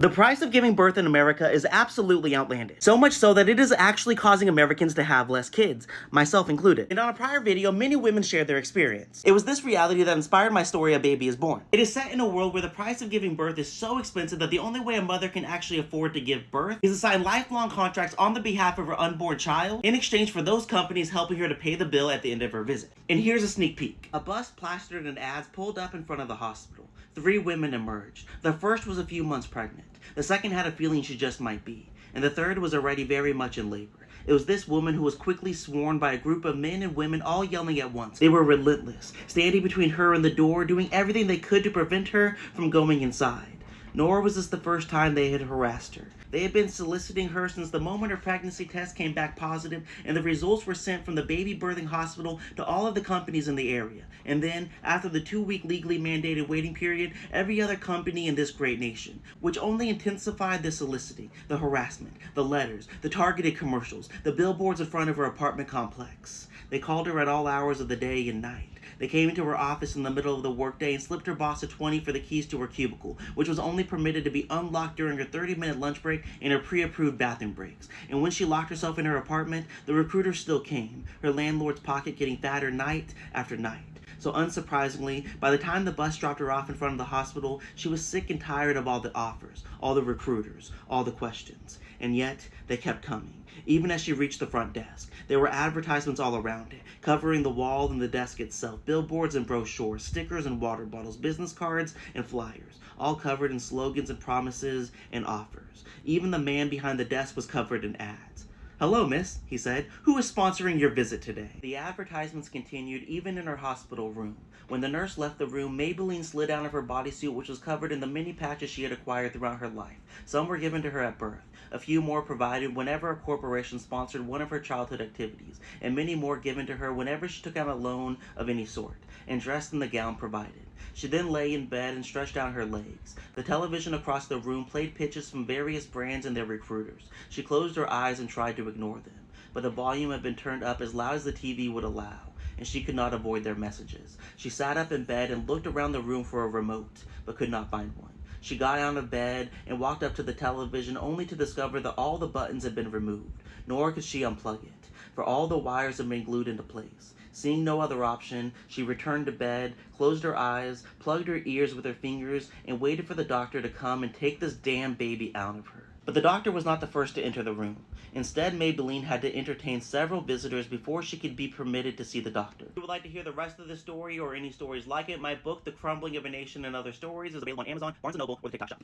The price of giving birth in America is absolutely outlandish. So much so that it is actually causing Americans to have less kids, myself included. And on a prior video, many women shared their experience. It was this reality that inspired my story, A Baby is Born. It is set in a world where the price of giving birth is so expensive that the only way a mother can actually afford to give birth is to sign lifelong contracts on the behalf of her unborn child in exchange for those companies helping her to pay the bill at the end of her visit. And here's a sneak peek. A bus plastered in ads pulled up in front of the hospital. 3 women emerged. The first was a few months pregnant. The second had a feeling she just might be. And the third was already very much in labor. It was this woman who was quickly sworn by a group of men and women all yelling at once. They were relentless, standing between her and the door, doing everything they could to prevent her from going inside. Nor was this the first time they had harassed her. They had been soliciting her since the moment her pregnancy test came back positive, and the results were sent from the baby birthing hospital to all of the companies in the area. And then, after the 2-week legally mandated waiting period, every other company in this great nation, which only intensified the soliciting, the harassment, the letters, the targeted commercials, the billboards in front of her apartment complex. They called her at all hours of the day and night. They came into her office in the middle of the workday and slipped her boss a 20 for the keys to her cubicle, which was only permitted to be unlocked during her 30-minute lunch break and her pre-approved bathroom breaks. And when she locked herself in her apartment, the recruiter still came, her landlord's pocket getting fatter night after night. So unsurprisingly, by the time the bus dropped her off in front of the hospital, she was sick and tired of all the offers, all the recruiters, all the questions. And yet, they kept coming. Even as she reached the front desk, there were advertisements all around it, covering the wall and the desk itself, billboards and brochures, stickers and water bottles, business cards and flyers, all covered in slogans and promises and offers. Even the man behind the desk was covered in ads. "Hello, miss," he said. "Who is sponsoring your visit today?" The advertisements continued even in her hospital room. When the nurse left the room, Maybelline slid out of her bodysuit, which was covered in the many patches she had acquired throughout her life. Some were given to her at birth. A few more provided whenever a corporation sponsored one of her childhood activities, and many more given to her whenever she took out a loan of any sort, and dressed in the gown provided. She then lay in bed and stretched out her legs. The television across the room played pitches from various brands and their recruiters. She closed her eyes and tried to ignore them, but the volume had been turned up as loud as the TV would allow, and she could not avoid their messages. She sat up in bed and looked around the room for a remote, but could not find one. She got out of bed and walked up to the television only to discover that all the buttons had been removed, nor could she unplug it, for all the wires had been glued into place. Seeing no other option, she returned to bed, closed her eyes, plugged her ears with her fingers, and waited for the doctor to come and take this damn baby out of her. But the doctor was not the first to enter the room. Instead, Maybelline had to entertain several visitors before she could be permitted to see the doctor. If you would like to hear the rest of the story or any stories like it, my book, The Crumbling of a Nation and Other Stories, is available on Amazon, Barnes & Noble, or the TikTok Shop.